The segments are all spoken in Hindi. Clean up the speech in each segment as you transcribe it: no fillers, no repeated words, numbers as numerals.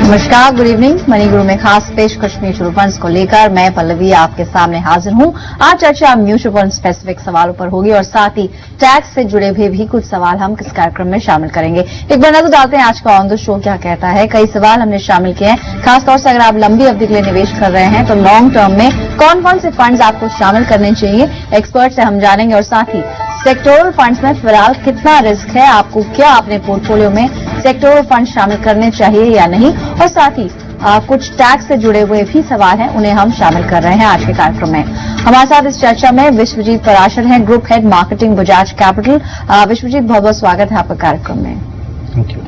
नमस्कार, गुड इवनिंग। मनी गुरु में खास पेशकश म्यूचुअल फंड्स को लेकर मैं पल्लवी आपके सामने हाजिर हूं। आज चर्चा म्यूचुअल फंड स्पेसिफिक सवालों पर होगी और साथ ही टैक्स से जुड़े हुए भी कुछ सवाल हम इस कार्यक्रम में शामिल करेंगे। एक बार नजर डालते हैं आज का ऑन द शो क्या कहता है। कई सवाल हमने शामिल किए हैं, खासतौर से अगर आप लंबी अवधि के लिए निवेश कर रहे हैं तो लॉन्ग टर्म में कौन कौन से फंड्स आपको शामिल करने चाहिए, एक्सपर्ट से हम जानेंगे। और साथ ही सेक्टोरल फंड्स में फिलहाल कितना रिस्क है, आपको क्या अपने पोर्टफोलियो में सेक्टोरल फंड शामिल करने चाहिए या नहीं, और साथ ही कुछ टैक्स से जुड़े हुए भी सवाल हैं, उन्हें हम शामिल कर रहे हैं आज के कार्यक्रम में। हमारे साथ इस चर्चा में विश्वजीत पराशर हैं, group head marketing Bajaj Capital. Vishwajeet, बहुत बहुत स्वागत है आपका कार्यक्रम में। Thank you.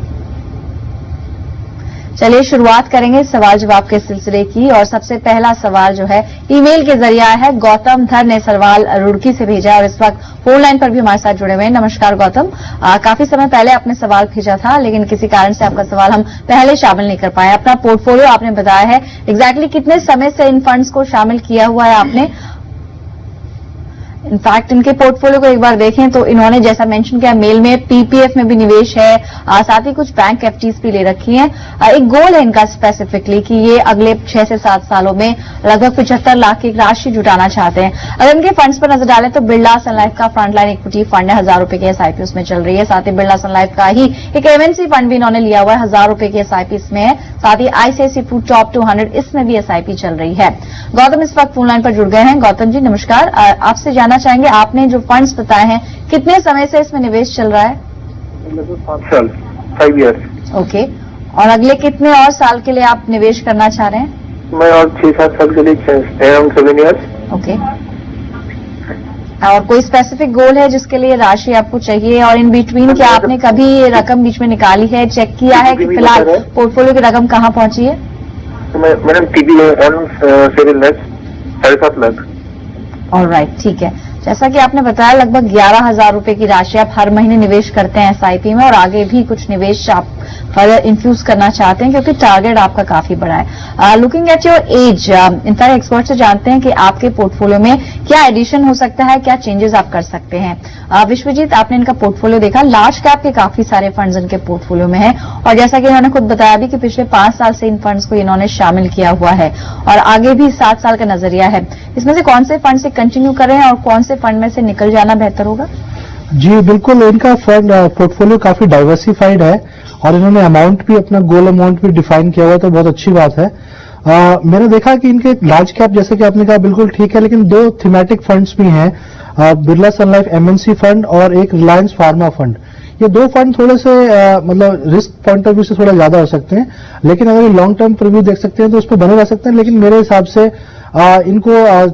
चलिए शुरुआत करेंगे सवाल जवाब के सिलसिले की, और सबसे पहला सवाल जो है ईमेल के जरिए है। गौतम धर ने सवाल रुड़की से भेजा और इस वक्त फोन लाइन पर भी हमारे साथ जुड़े हुए हैं। नमस्कार गौतम, काफी समय पहले आपने सवाल भेजा था, लेकिन किसी कारण से आपका सवाल हम पहले शामिल नहीं कर पाए। अपना पोर्टफोलियो आपने बताया है, एग्जैक्टली कितने समय से इन फंड्स को शामिल किया हुआ है आपने? इनफैक्ट इनके पोर्टफोलियो को एक बार देखें तो इन्होंने जैसा मेंशन किया मेल में पीपीएफ में भी निवेश है, साथ ही कुछ बैंक एफडीज भी ले रखी हैं। एक गोल है इनका स्पेसिफिकली कि ये अगले 6 से 7 सालों में लगभग 75 लाख की राशि जुटाना चाहते हैं। अगर इनके फंड्स पर नजर डालें तो बिरला सन लाइफ का फ्रंटलाइन इक्विटी फंड है, 1000 रुपए की एसआईपी उसमें चल रही है। साथ ही बिरला सन लाइफ का ही एक एमएनसी फंड भी इन्होंने लिया हुआ है, 1000 रुपए की एसआईपी इसमें है। साथ ही आईसीआईसी फूड टॉप 200 इसमें भी एसआईपी चल रही है। गौतम इस वक्त फोन लाइन पर जुड़ गए हैं। गौतम जी नमस्कार, आपसे जानना चाहेंगे आपने जो फंड्स बताए हैं कितने समय से इसमें निवेश चल रहा है? 5 साल, 5 ईयर्स। ओके, और अगले कितने और साल के लिए आप निवेश करना चाह रहे हैं? मैं और 6-7 साल के लिए, अराउंड 7 ईयर्स। ओके, और कोई स्पेसिफिक गोल है जिसके लिए राशि आपको चाहिए? और इन बिटवीन क्या आपने कभी रकम बीच में निकाली है, चेक किया है कि फिलहाल पोर्टफोलियो की रकम कहाँ पहुंची है? Madam TB 7 lakh, 7.5 lakh. Alright, ठीक है। जैसा कि आपने बताया लगभग 11,000 रुपए की राशि आप हर महीने निवेश करते हैं एसआईपी में, और आगे भी कुछ निवेश आप फर्दर इन्फ्यूज करना चाहते हैं क्योंकि टारगेट आपका काफी बड़ा है। Looking at your age, in fact expert से जानते हैं कि आपके पोर्टफोलियो में क्या एडिशन हो सकता है, क्या चेंजेस आप कर सकते हैं। विश्वजीत, आपने इनका पोर्टफोलियो देखा, लार्ज कैप के काफी सारे फंड्स इनके पोर्टफोलियो में है, और जैसा कि इन्होंने खुद बताया भी कि पिछले 5 साल से इन फंड्स को इन्होंने शामिल किया हुआ है और आगे भी 7 साल का नजरिया है। इसमें से कौन से फंड से कंटिन्यू करें और कौन से फंड में से निकल जाना बेहतर होगा? जी बिल्कुल, इनका फंड पोर्टफोलियो काफी डाइवर्सिफाइड है और इन्होंने अमाउंट भी, अपना गोल अमाउंट भी डिफाइन किया हुआ है, तो बहुत अच्छी बात है। मैंने देखा कि इनके लार्ज कैप, जैसे कि आपने कहा, बिल्कुल ठीक है, लेकिन 2 थीमेटिक फंड्स भी हैं, बिरला सन लाइफ एमएनसी फंड और एक रिलायंस फार्मा फंड। ये 2 फंड थोड़े से मतलब रिस्क पॉइंट ऑफ व्यू से थोड़ा ज्यादा हो सकते हैं, लेकिन अगर ये लॉन्ग टर्म प्रीव्यू देख सकते हैं तो उस पर बने रह सकते हैं। लेकिन मेरे हिसाब से इनको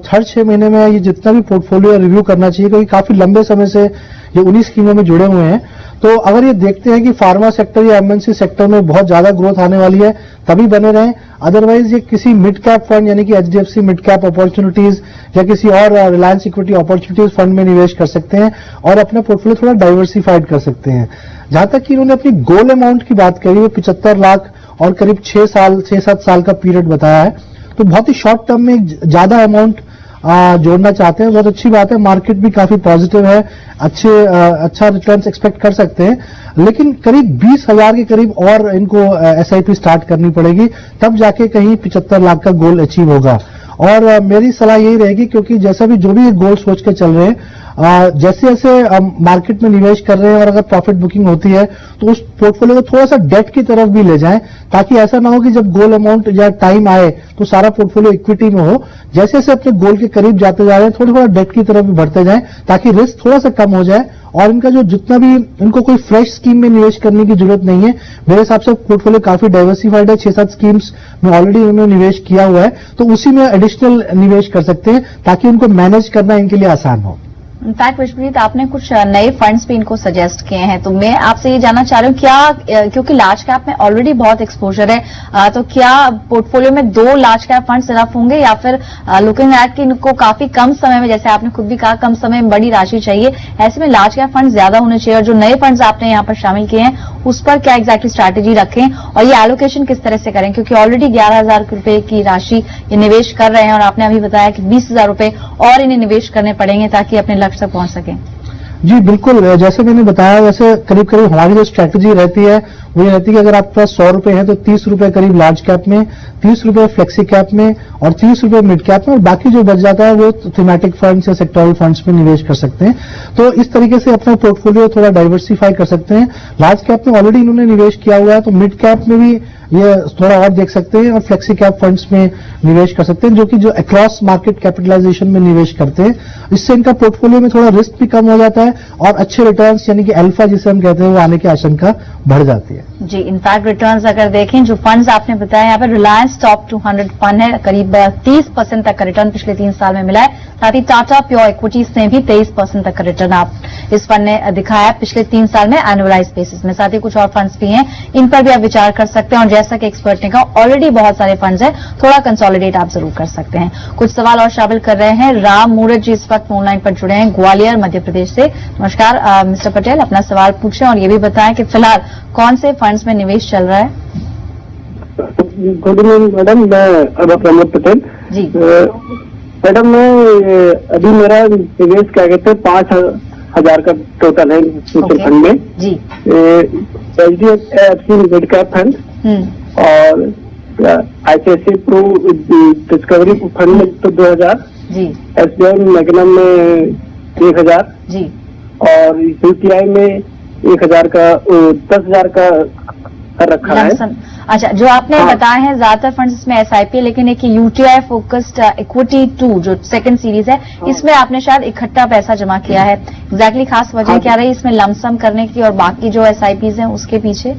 हर 6 महीने में ये जितना भी पोर्टफोलियो रिव्यू करना चाहिए, क्योंकि काफी लंबे समय से ये 19 स्कीमों में जुड़े हुए हैं। तो अगर ये देखते हैं कि फार्मा सेक्टर या एमएनसी सेक्टर में बहुत ज्यादा ग्रोथ आने वाली है तभी बने रहें, अदरवाइज ये किसी मिड कैप फंड यानी कि एचडीएफसी मिड कैप अपॉर्चुनिटीज या किसी और रिलायंस इक्विटी अपॉर्चुनिटीज फंड में निवेश कर सकते हैं और अपना पोर्टफोलियो थोड़ा डाइवर्सिफाइड कर सकते हैं। जहां तक कि इन्होंने अपनी गोल अमाउंट की बात करी, वो 75 लाख और करीब 6-7 साल का पीरियड बताया है, तो बहुत ही शॉर्ट टर्म में ज्यादा अमाउंट जोड़ना चाहते हैं, बहुत अच्छी बात है। मार्केट भी काफी पॉजिटिव है, अच्छा रिटर्न्स एक्सपेक्ट कर सकते हैं, लेकिन करीब 20,000 के करीब और इनको एसआईपी स्टार्ट करनी पड़ेगी, तब जाके कहीं 75 लाख का गोल अचीव होगा। और मेरी सलाह यही रहेगी, क्योंकि जैसा भी जो भी गोल सोच के चल रहे हैं, जैसे जैसे मार्केट में निवेश कर रहे हैं और अगर प्रॉफिट बुकिंग होती है तो उस पोर्टफोलियो को थोड़ा सा डेट की तरफ भी ले जाएं, ताकि ऐसा ना हो कि जब गोल अमाउंट या टाइम आए तो सारा पोर्टफोलियो इक्विटी में हो। जैसे जैसे अपने गोल के करीब जाते जा रहे हैं, थोड़ा थोड़ा डेट की तरफ भी बढ़ते जाएं, ताकि रिस्क थोड़ा सा कम हो जाए और इनका जो जितना भी, इनको कोई फ्रेश स्कीम में निवेश करने की जरूरत नहीं है। मेरे हिसाब से पोर्टफोलियो काफी डाइवर्सिफाइड है, 6-7 स्कीम्स में ऑलरेडी उन्होंने निवेश किया हुआ है, तो उसी में एडिशनल निवेश कर सकते हैं ताकि उनको मैनेज करना इनके लिए आसान हो। इनफैक्ट विश्वजीत, आपने कुछ नए फंड्स भी इनको सजेस्ट किए हैं, तो मैं आपसे ये जानना चाह रही हूँ क्या, क्योंकि लार्ज कैप में ऑलरेडी बहुत एक्सपोजर है, तो क्या पोर्टफोलियो में 2 लार्ज कैप फंड्स इनफ होंगे, या फिर लुकिंग एट कि इनको काफी कम समय में, जैसे आपने खुद भी कहा कम समय में बड़ी राशि चाहिए, ऐसे में लार्ज कैप फंड ज्यादा होने चाहिए? और जो नए फंड्स आपने यहाँ पर शामिल किए हैं उस पर क्या एग्जैक्टली स्ट्रैटेजी रखें और ये एलोकेशन किस तरह से करें, क्योंकि ऑलरेडी 11,000 रुपए की राशि ये निवेश कर रहे हैं और आपने अभी बताया कि 20,000 रुपए और इन्हें निवेश करने पड़ेंगे ताकि अपने लक्ष्य तक पहुंच सकें। जी बिल्कुल, जैसे मैंने बताया वैसे करीब करीब हमारी जो स्ट्रैटेजी रहती है वो ये रहती है कि अगर आपके पास 100 रुपए है तो 30 रुपए करीब लार्ज कैप में, 30 रुपए फ्लेक्सी कैप में और 30 रुपए मिड कैप में, और बाकी जो बच जाता है वो थीमेटिक फंड्स या सेक्टोरल फंड्स में निवेश कर सकते हैं। तो इस तरीके से अपना पोर्टफोलियो थोड़ा डाइवर्सिफाई कर सकते हैं। लार्ज कैप में ऑलरेडी इन्होंने निवेश किया हुआ है तो मिड कैप में भी ये थोड़ा और देख सकते हैं, और फ्लेक्सी कैप फंड्स में निवेश कर सकते हैं जो कि जो अक्रॉस मार्केट कैपिटलाइजेशन में निवेश करते हैं। इससे इनका पोर्टफोलियो में थोड़ा रिस्क भी कम हो जाता है और अच्छे रिटर्न्स यानी कि अल्फा जिसे हम कहते हैं वो आने की आशंका बढ़ जाती है। जी, इनफैक्ट रिटर्न्स अगर देखें जो फंड्स आपने बताया, यहाँ पे रिलायंस टॉप 200 फंड है, करीब 30% तक का रिटर्न पिछले 3 साल में मिला है। साथ ही टाटा प्योर इक्विटीज ने भी 23% तक का रिटर्न आप इस फंड ने दिखाया पिछले 3 साल में एनुअलाइज बेसिस में। साथ ही कुछ और फंड्स भी हैं, इन पर भी आप विचार कर सकते हैं। और जैसा कि एक्सपर्ट ने कहा ऑलरेडी बहुत सारे फंड्स हैं, थोड़ा कंसोलिडेट आप जरूर कर सकते हैं। कुछ सवाल और शामिल कर रहे हैं। राम मूरत जी इस वक्त ऑनलाइन पर जुड़े हैं ग्वालियर मध्य प्रदेश से। नमस्कार मिस्टर पटेल, अपना सवाल पूछें और ये भी बताएं कि फिलहाल कौन से फंड्स में निवेश चल रहा है। गुड इवनिंग मैडम, मैं प्रमोद पटेल जी। मैडम मैं अभी मेरा निवेश क्या कहते हैं 5,000 का टोटल है म्यूचुअल फंड में जी। HDFC मिड कैप फंड और ICICI प्रो डिस्कवरी फंड में तो 2,000 जी, SBI मैग्नम में 1,000 जी, और UTI में 1,000 का 10,000 का रखा है। अच्छा, जो आपने बताया है ज्यादातर फंड्स इसमें SIP, लेकिन एक UTI फोकस्ड इक्विटी 2 जो सेकंड सीरीज है, इसमें आपने शायद इकट्ठा पैसा जमा किया है। एग्जैक्टली खास वजह क्या रही इसमें लमसम करने की और बाकी जो SIPs हैं उसके पीछे?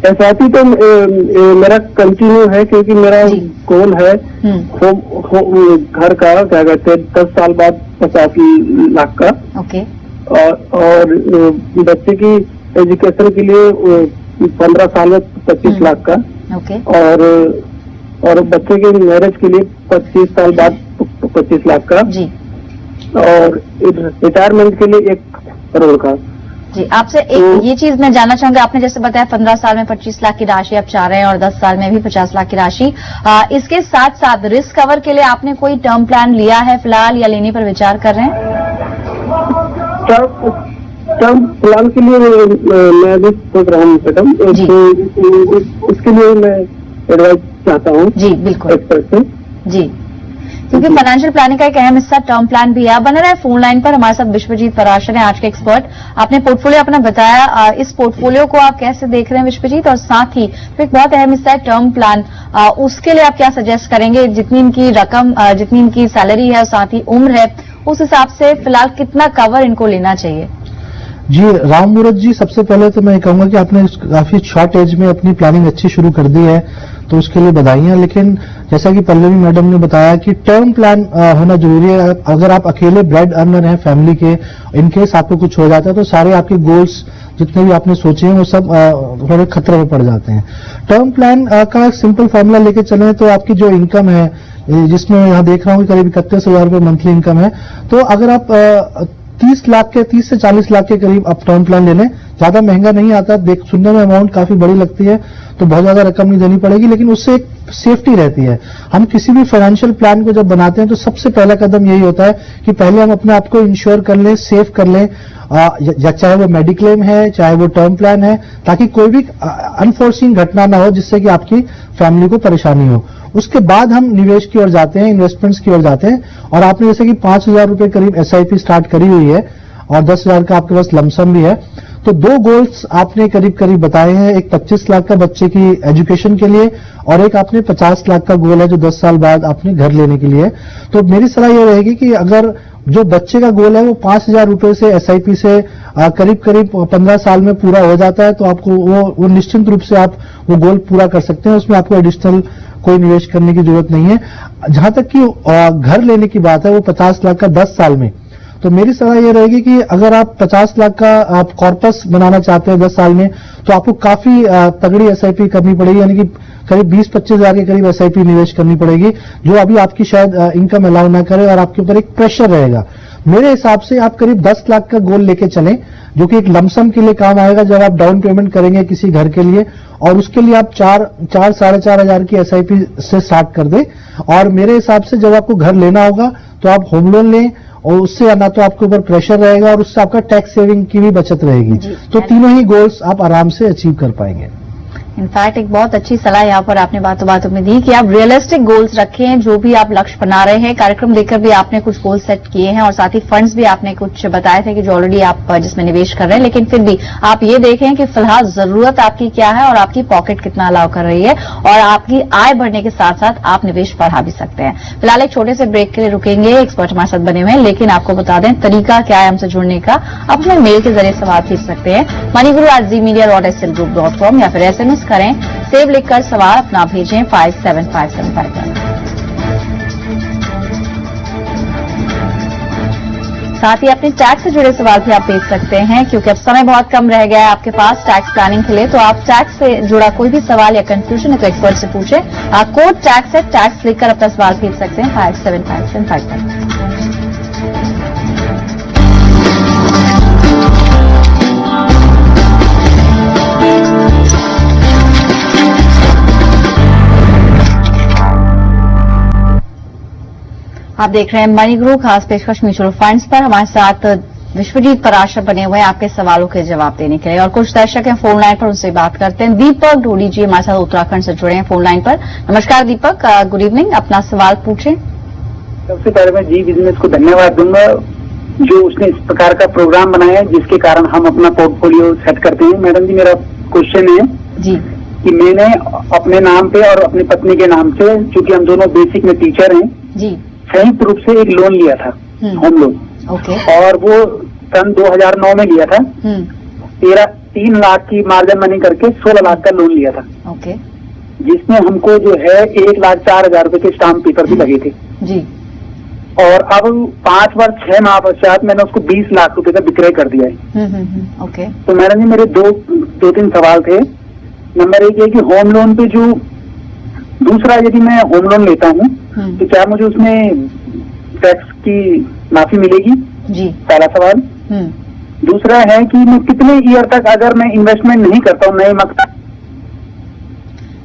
SIP तो मेरा कंटिन्यू है क्योंकि मेरा गोल है घर का क्या कहते हैं 10 साल बाद 85 लाख का। ओके। और बच्चे की एजुकेशन के लिए 15 साल में 25 लाख का। ओके। और बच्चे के मैरिज के लिए 25 साल बाद 25 लाख का जी। और रिटायरमेंट के लिए 1 करोड़ का जी। आपसे एक ये चीज मैं जानना चाहूंगा, आपने जैसे बताया 15 साल में 25 लाख की राशि आप चाह रहे हैं और 10 साल में भी 50 लाख की राशि। इसके साथ साथ रिस्क कवर के लिए आपने कोई टर्म प्लान लिया है फिलहाल या लेने पर विचार कर रहे हैं? टर्म प्लान के लिए मैं भी सोच रहा हूँ मैडम, उसके लिए मैं एडवाइस चाहता हूँ जी। बिल्कुल एक्सपर्ट से जी, क्योंकि फाइनेंशियल प्लानिंग का एक अहम हिस्सा टर्म प्लान भी है। बना रहा है फोन लाइन पर हमारे साथ विश्वजीत पराशर है, आज के एक्सपर्ट। आपने पोर्टफोलियो अपना बताया, इस पोर्टफोलियो को आप कैसे देख रहे हैं विश्वजीत, और साथ ही तो एक बहुत अहम हिस्सा है टर्म प्लान, उसके लिए आप क्या सजेस्ट करेंगे? जितनी इनकी रकम, जितनी इनकी सैलरी है और साथ ही उम्र है, उस हिसाब से फिलहाल कितना कवर इनको लेना चाहिए? जी राम मूरत जी, सबसे पहले तो मैं कहूंगा कि आपने काफी शॉर्ट एज में अपनी प्लानिंग अच्छी शुरू कर दी है तो उसके लिए बधाइयां। लेकिन जैसा कि पल्लवी मैडम ने बताया कि टर्म प्लान होना जरूरी है। अगर आप अकेले ब्रेड अर्नर हैं फैमिली के, इनकेस आपको कुछ हो जाता है तो सारे आपके गोल्स जितने भी आपने सोचे हैं वो सब थोड़े खतरे में पड़ जाते हैं। टर्म प्लान का सिंपल फॉर्मूला लेके चलें तो आपकी जो इनकम है, जिसमें यहाँ देख रहा हूँ करीब 31,000 रुपये मंथली इनकम है, तो अगर आप 30 से 40 लाख के करीब आप टर्म प्लान ले लें, ज्यादा महंगा नहीं आता। सुनने में अमाउंट काफी बड़ी लगती है तो बहुत ज्यादा रकम नहीं देनी पड़ेगी, लेकिन उससे एक सेफ्टी रहती है। हम किसी भी फाइनेंशियल प्लान को जब बनाते हैं तो सबसे पहला कदम यही होता है कि पहले हम अपने आप को इंश्योर कर लें, सेफ कर लें, या चाहे वो मेडिक्लेम है चाहे वो टर्म प्लान है, ताकि कोई भी अनफोर्सिंग घटना ना हो जिससे कि आपकी फैमिली को परेशानी हो। उसके बाद हम निवेश की ओर जाते हैं, इन्वेस्टमेंट्स की ओर जाते हैं। और आपने जैसे कि 5,000 रुपए करीब SIP स्टार्ट करी हुई है और 10,000 का आपके पास लमसम भी है, तो 2 गोल्स आपने करीब करीब बताए हैं। एक 25 लाख का बच्चे की एजुकेशन के लिए और एक आपने 50 लाख का गोल है जो 10 साल बाद आपने घर लेने के लिए। तो मेरी सलाह यह रहेगी कि अगर जो बच्चे का गोल है वो 5,000 रुपए से SIP से करीब करीब 15 साल में पूरा हो जाता है तो आपको वो निश्चिंत रूप से आप वो गोल पूरा कर सकते हैं। उसमें आपको एडिशनल कोई निवेश करने की जरूरत नहीं है। जहां तक कि घर लेने की बात है वो 50 लाख का 10 साल में, तो मेरी सलाह यह रहेगी कि अगर आप 50 लाख का आप कॉर्पस बनाना चाहते हैं 10 साल में तो आपको काफी तगड़ी SIP करनी पड़ेगी, यानी कि करीब 20-25 हजार के करीब SIP निवेश करनी पड़ेगी, जो अभी आपकी शायद इनकम अलाउ ना करे और आपके ऊपर एक प्रेशर रहेगा। मेरे हिसाब से आप करीब 10 लाख का गोल लेके चलें, जो कि एक लमसम के लिए काम आएगा जब आप डाउन पेमेंट करेंगे किसी घर के लिए, और उसके लिए आप 4-4.5 हजार की SIP से स्टार्ट कर दें। और मेरे हिसाब से जब आपको घर लेना होगा तो आप होम लोन लें और उससे ना तो आपके ऊपर प्रेशर रहेगा और उससे आपका टैक्स सेविंग की भी बचत रहेगी। तो तीनों ही गोल्स आप आराम से अचीव कर पाएंगे। इनफैक्ट एक बहुत अच्छी सलाह यहाँ पर आपने बातों बातों में दी कि आप रियलिस्टिक गोल्स रखें, जो भी आप लक्ष्य बना रहे हैं। कार्यक्रम देखकर भी आपने कुछ गोल सेट किए हैं और साथ ही फंड्स भी आपने कुछ बताए थे कि जो ऑलरेडी आप जिसमें निवेश कर रहे हैं, लेकिन फिर भी आप ये देखें कि फिलहाल जरूरत आपकी क्या है और आपकी पॉकेट कितना अलाउ कर रही है, और आपकी आय बढ़ने के साथ साथ आप निवेश बढ़ा भी सकते हैं। फिलहाल एक छोटे से ब्रेक के लिए रुकेंगे, एक्सपर्ट हमारे साथ बने हुए हैं, लेकिन आपको बता दें तरीका क्या है हमसे जुड़ने का। आप हमें मेल के जरिए सवाल भेज सकते हैं moneyGuru@zmedia.slgroup.com या फिर SMS करें, सेव लिखकर सवाल अपना भेजें 57575 पर। साथ ही अपने टैक्स से जुड़े सवाल भी आप भेज सकते हैं, क्योंकि अब समय बहुत कम रह गया है आपके पास टैक्स प्लानिंग के लिए। तो आप टैक्स से जुड़ा कोई भी सवाल या कंफ्यूजन है तो एक्सपर्ट से पूछें। कोड टैक्स है, टैक्स लिखकर अपना सवाल भेज सकते हैं 57575 पर। आप देख रहे हैं मनी गुरु, खास पेशकश म्यूचुअल फंड्स पर। हमारे साथ विश्वजीत पराशर बने हुए हैं आपके सवालों के जवाब देने के लिए, और कुछ दर्शक हैं फोन लाइन पर, उनसे बात करते हैं। दीपक ढोली जी हमारे साथ उत्तराखंड से जुड़े हैं फोन लाइन पर। नमस्कार दीपक, गुड इवनिंग, अपना सवाल पूछें। सबसे पहले मैं जी बिजनेस को धन्यवाद दूंगा जो उसने इस प्रकार का प्रोग्राम बनाया है जिसके कारण हम अपना पोर्टफोलियो सेट करते हैं। मैडम जी, मेरा क्वेश्चन है जी कि मैंने अपने नाम पे और अपनी पत्नी के नाम से, चूंकि हम दोनों बेसिक में टीचर हैं जी, संयुक्त रूप से एक लोन लिया था, होम लोन, और वो सन 2009 में लिया था। 3 लाख की मार्जिन मनी करके 16 लाख का लोन लिया था, जिसमें हमको जो है 1,04,000 रुपए के स्टाम्प पेपर भी लगे थे जी। और अब 5 वर्ष 6 माह पश्चात मैंने उसको 20 लाख रुपए का विक्रय कर दिया है। तो मैडम जी, मेरे दो तीन सवाल थे। नंबर 1 है कि होम लोन पे जो दूसरा, यदि मैं होम लोन लेता हूँ तो क्या मुझे उसमें टैक्स की माफी मिलेगी जी, पहला सवाल। दूसरा है कि मैं कितने ईयर तक अगर मैं इन्वेस्टमेंट नहीं करता हूँ नए मकान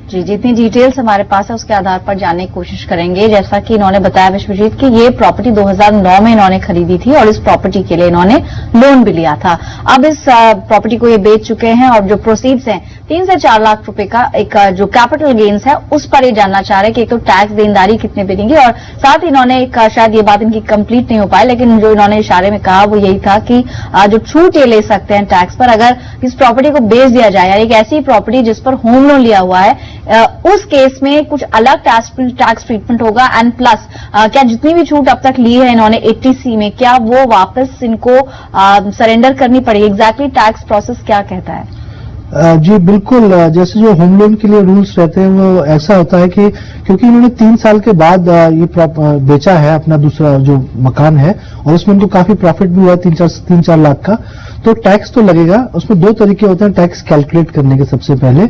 जी, जितनी डिटेल्स हमारे पास है उसके आधार पर जानने की कोशिश करेंगे। जैसा कि इन्होंने बताया विश्वजीत कि ये प्रॉपर्टी 2009 में इन्होंने खरीदी थी और इस प्रॉपर्टी के लिए इन्होंने लोन भी लिया था। अब इस प्रॉपर्टी को ये बेच चुके हैं और जो प्रोसीड्स हैं 3 से 4 लाख रुपए का एक जो कैपिटल गेन्स है उस पर ये जानना चाह रहे हैं कि एक तो टैक्स देनदारी कितने बनेगी, और साथ ही इन्होंने एक, शायद ये बात इनकी कंप्लीट नहीं हो पाई, लेकिन जो इन्होंने इशारे में कहा वो यही था कि जो छूट ये ले सकते हैं टैक्स पर अगर इस प्रॉपर्टी को बेच दिया जाए, यानी एक ऐसी प्रॉपर्टी जिस पर होम लोन लिया हुआ है, उस केस में कुछ अलग टैक्स ट्रीटमेंट होगा। एंड प्लस क्या जितनी भी छूट अब तक ली है इन्होंने 80C में, क्या वो वापस इनको सरेंडर करनी पड़ेगी? एग्जैक्टली टैक्स प्रोसेस क्या कहता है? जी बिल्कुल, जैसे जो होम लोन के लिए रूल्स रहते हैं वो ऐसा होता है कि क्योंकि इन्होंने 3 साल के बाद ये बेचा है अपना दूसरा जो मकान है और उसमें उनको काफी प्रॉफिट भी हुआ 3-4 लाख का, तो टैक्स तो लगेगा। उसमें 2 तरीके होते हैं टैक्स कैलकुलेट करने के। सबसे पहले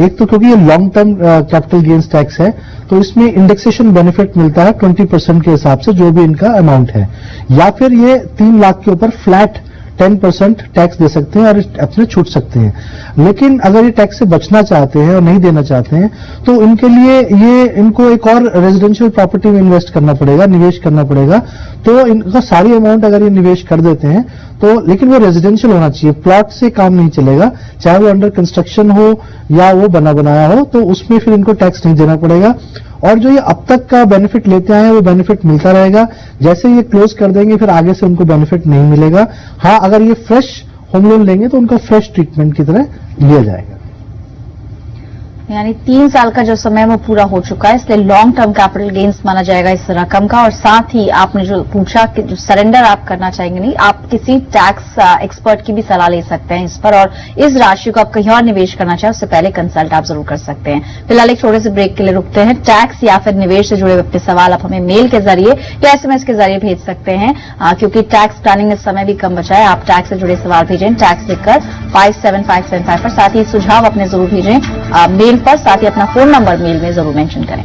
एक तो क्योंकि ये long term capital gains tax है तो इसमें इंडेक्सेशन बेनिफिट मिलता है 20% के हिसाब से जो भी इनका अमाउंट है, या फिर ये 3 लाख के ऊपर फ्लैट 10% टैक्स दे सकते हैं और अपने छूट सकते हैं। लेकिन अगर ये टैक्स से बचना चाहते हैं और नहीं देना चाहते हैं तो इनके लिए इनको एक और रेजिडेंशियल प्रॉपर्टी में इन्वेस्ट करना पड़ेगा, निवेश करना पड़ेगा। तो इनका सारी अमाउंट अगर ये निवेश कर देते हैं तो, लेकिन वो रेजिडेंशियल होना चाहिए, प्लॉट से काम नहीं चलेगा, चाहे वो अंडर कंस्ट्रक्शन हो या वो बना बनाया हो, तो उसमें फिर इनको टैक्स नहीं देना पड़ेगा। और जो ये अब तक का बेनिफिट लेते आए हैं वो बेनिफिट मिलता रहेगा। जैसे ये क्लोज कर देंगे फिर आगे से उनको बेनिफिट नहीं मिलेगा। हाँ, अगर ये फ्रेश होम लोन लेंगे तो उनका फ्रेश ट्रीटमेंट की तरह लिया जाएगा। यानी 3 साल का जो समय वो पूरा हो चुका है, इसलिए लॉन्ग टर्म कैपिटल गेन्स माना जाएगा इस रकम का। और साथ ही आपने जो पूछा कि जो सरेंडर आप करना चाहेंगे नहीं, आप किसी टैक्स एक्सपर्ट की भी सलाह ले सकते हैं इस पर, और इस राशि को आप कहीं और निवेश करना चाहें उससे पहले कंसल्ट आप जरूर कर सकते हैं। फिलहाल एक छोटे से ब्रेक के लिए रुकते हैं। टैक्स या फिर निवेश से जुड़े अपने सवाल आप हमें मेल के जरिए या SMS के जरिए भेज सकते हैं, क्योंकि टैक्स प्लानिंग में समय भी कम बचा है। आप टैक्स से जुड़े सवाल भेजें टैक्स लिखकर 57575 पर। साथ ही सुझाव अपने जरूर भेजें मेल पर, साथ ही अपना फोन नंबर मेल में जरूर मेंशन करें।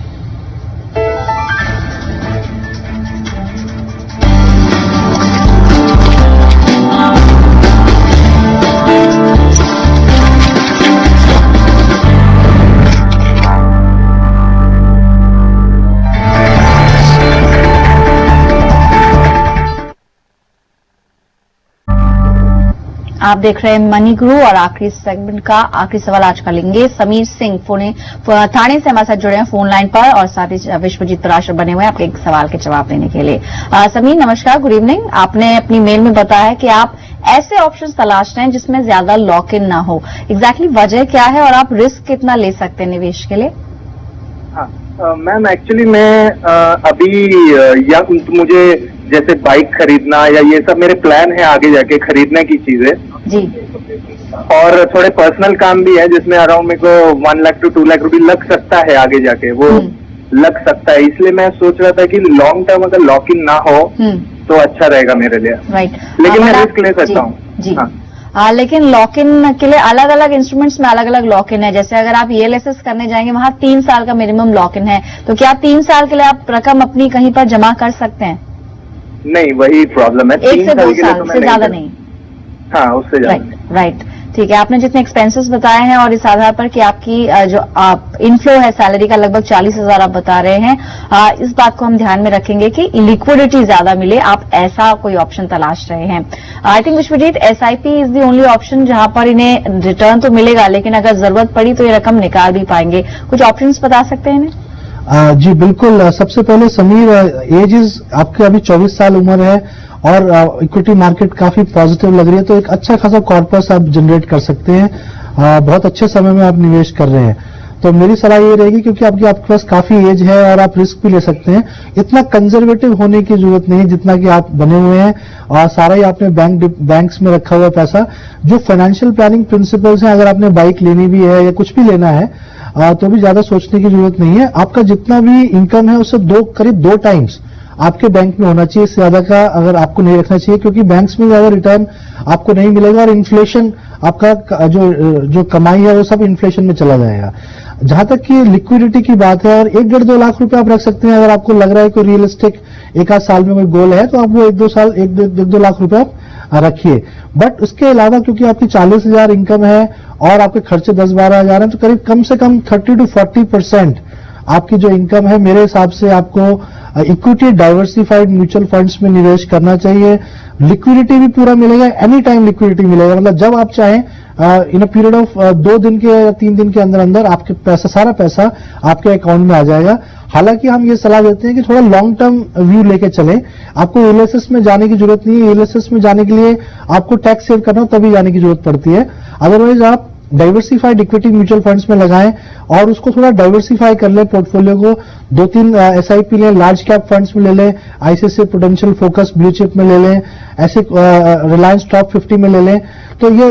आप देख रहे हैं मनी गुरु और आखिरी सेगमेंट का आखिरी सवाल आज का लेंगे। समीर सिंह थाने से हमारे साथ जुड़े हैं फोन लाइन पर और साथ ही विश्वजीत पराशर बने हुए हैं आपके एक सवाल के जवाब देने के लिए। समीर नमस्कार, गुड इवनिंग। आपने अपनी मेल में बताया है कि आप ऐसे ऑप्शन तलाश रहे हैं जिसमें ज्यादा लॉक इन ना हो। एग्जैक्टली वजह क्या है और आप रिस्क कितना ले सकते हैं निवेश के लिए? मैम एक्चुअली मैं अभी मुझे जैसे बाइक खरीदना या ये सब मेरे प्लान है आगे जाके खरीदने की चीजें जी, और थोड़े पर्सनल काम भी है जिसमें अराउंड मेरे को 1 लाख to 2 लाख रुपए लग सकता है आगे जाके, वो लग सकता है। इसलिए मैं सोच रहा था कि लॉन्ग टर्म अगर लॉक इन ना हो तो अच्छा रहेगा मेरे लिए। राइट, लेकिन मैं रिस्क ले सकता हूँ जी। लेकिन लॉक इन के लिए अलग अलग इंस्ट्रूमेंट्स में अलग अलग लॉक इन है। जैसे अगर आप ELSS करने जाएंगे वहां 3 साल का मिनिमम लॉक इन है, तो क्या 3 साल के लिए आप रकम अपनी कहीं पर जमा कर सकते हैं? नहीं, वही प्रॉब्लम है। 1 से 2 साल से ज्यादा नहीं। हाँ, उससे ज्यादा। राइट, ठीक है। आपने जितने एक्सपेंसेस बताए हैं और इस आधार पर कि आपकी जो इनफ्लो है सैलरी का लगभग 40,000 आप बता रहे हैं, इस बात को हम ध्यान में रखेंगे कि लिक्विडिटी ज्यादा मिले, आप ऐसा कोई ऑप्शन तलाश रहे हैं। I think Vishwajeet, SIP is the only option जहां पर इन्हें रिटर्न तो मिलेगा लेकिन अगर जरूरत पड़ी तो ये रकम निकाल भी पाएंगे। कुछ ऑप्शंस बता सकते हैं इन्हें? जी बिल्कुल। सबसे पहले समीर, एज इज आपके अभी 24 साल उम्र है और इक्विटी मार्केट काफी पॉजिटिव लग रही है, तो एक अच्छा खासा कॉर्पस आप जनरेट कर सकते हैं। बहुत अच्छे समय में आप निवेश कर रहे हैं, तो मेरी सलाह ये रहेगी क्योंकि आपके पास काफी एज है और आप रिस्क भी ले सकते हैं। इतना कंजर्वेटिव होने की जरूरत नहीं है जितना कि आप बने हुए हैं और सारा ही आपने बैंक्स में रखा हुआ पैसा। जो फाइनेंशियल प्लानिंग प्रिंसिपल्स हैं, अगर आपने बाइक लेनी भी है या कुछ भी लेना है तो भी ज्यादा सोचने की जरूरत नहीं है। आपका जितना भी इनकम है उससे करीब 2 टाइम्स आपके बैंक में होना चाहिए। इससे ज्यादा का अगर आपको नहीं रखना चाहिए, क्योंकि बैंक्स में ज्यादा रिटर्न आपको नहीं मिलेगा और इन्फ्लेशन आपका जो कमाई है वो सब इन्फ्लेशन में चला जाएगा। जहां तक कि लिक्विडिटी की बात है, और 1-1.5-2 लाख रुपए आप रख सकते हैं। अगर आपको लग रहा है कि रियलिस्टिक 1-8 साल में कोई गोल है तो आप वो 1-2 लाख रुपए आप रखिए। बट उसके अलावा क्योंकि आपकी 40,000 इनकम है और आपके खर्चे 10-12 हजार हैं, तो करीब कम से कम 30 to 40% आपकी जो इनकम है, मेरे हिसाब से आपको इक्विटी डाइवर्सिफाइड म्यूचुअल फंड्स में निवेश करना चाहिए। लिक्विडिटी भी पूरा मिलेगा, एनी टाइम लिक्विडिटी मिलेगा। मतलब जब आप चाहें इन अ पीरियड ऑफ 2 दिन के या 3 दिन के अंदर अंदर आपके सारा पैसा आपके अकाउंट में आ जाएगा। हालांकि हम ये सलाह देते हैं कि थोड़ा लॉन्ग टर्म व्यू लेके चलें। आपको ELSS में जाने की जरूरत नहीं है। ELSS में जाने के लिए आपको टैक्स सेव करना हो तभी जाने की जरूरत पड़ती है। अदरवाइज आप डाइवर्सिफाइड इक्विटी म्यूचुअल फंड्स में लगाएं और उसको थोड़ा डाइवर्सिफाई कर लें पोर्टफोलियो को। 2-3 SIP लें, लार्ज कैप फंड्स में ले लें, ICICI prudential focus blue chip में ले लें, ऐसे रिलायंस टॉप 50 में ले लें, तो ये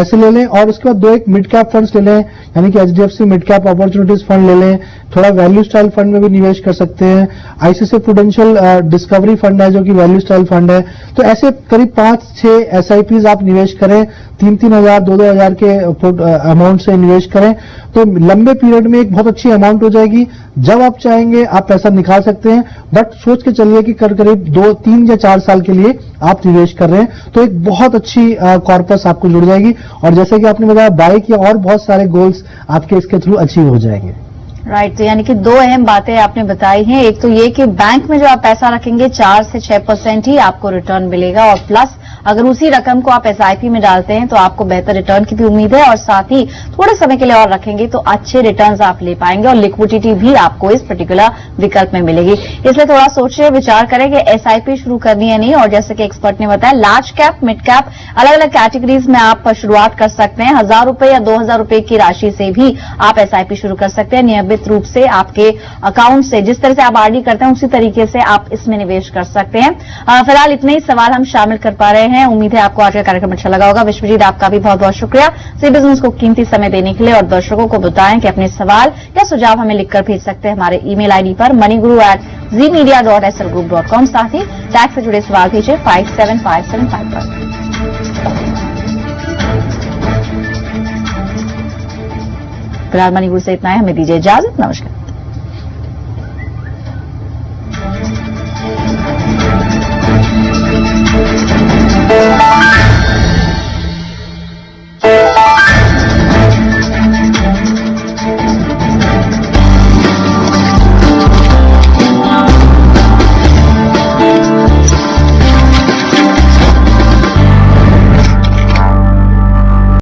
ऐसे ले लें। और उसके बाद 2-1 मिड कैप फंड्स ले लें, यानी कि HDFC mid cap opportunities fund ले लें। थोड़ा वैल्यू स्टाइल फंड में भी निवेश कर सकते हैं। ICICI प्रूडेंशियल डिस्कवरी फंड है जो कि वैल्यू स्टाइल फंड है। तो ऐसे करीब 5-6 SIPs आप निवेश करें, 3-3 हजार 2-2 हजार के अमाउंट से निवेश करें, तो लंबे पीरियड में एक बहुत अच्छी अमाउंट हो जाएगी। जब आप चाहेंगे आप पैसा निकाल सकते हैं, बट सोच के चलिए कि करीब 2-3 या 4 साल के लिए आप निवेश कर रहे हैं, तो एक बहुत अच्छी कॉर्पस आपको जुड़ जाएगी। और जैसे कि आपने बताया, बाइक या और बहुत सारे गोल्स आपके इसके थ्रू अचीव हो जाएंगे। राइट, तो यानी कि 2 अहम बातें आपने बताई हैं। एक तो ये कि बैंक में जो आप पैसा रखेंगे 4 से 6% ही आपको रिटर्न मिलेगा, और प्लस अगर उसी रकम को आप SIP में डालते हैं तो आपको बेहतर रिटर्न की भी उम्मीद है, और साथ ही थोड़े समय के लिए और रखेंगे तो अच्छे रिटर्न्स आप ले पाएंगे और लिक्विडिटी भी आपको इस पर्टिकुलर विकल्प में मिलेगी। इसलिए थोड़ा सोचिए, विचार करें कि SIP शुरू करनी है नहीं। और जैसे कि एक्सपर्ट ने बताया, लार्ज कैप, मिड कैप, अलग अलग कैटेगरीज में आप शुरुआत कर सकते हैं। 1,000 रुपए या 2,000 रुपए की राशि से भी आप SIP शुरू कर सकते हैं। नियमित रूप से आपके अकाउंट से, जिस तरह से आप RD करते हैं उसी तरीके से आप इसमें निवेश कर सकते हैं। फिलहाल इतने ही सवाल हम शामिल कर पा रहे हैं। उम्मीद है आपको आज का कार्यक्रम अच्छा लगा होगा। विश्वजीत, आपका भी बहुत बहुत शुक्रिया सी बिजनेस को कीमती समय देने के लिए। और दर्शकों को बताएं कि अपने सवाल या सुझाव हमें लिखकर भेज सकते हैं हमारे ईमेल ID पर moneyguru@zmedia.srgroup.com। साथ ही टैक्स से जुड़े सवाल भेजिए 57575 पर। फिलहाल मनी गुरु से इतना है, हमें दीजिए इजाजत। नमस्कार।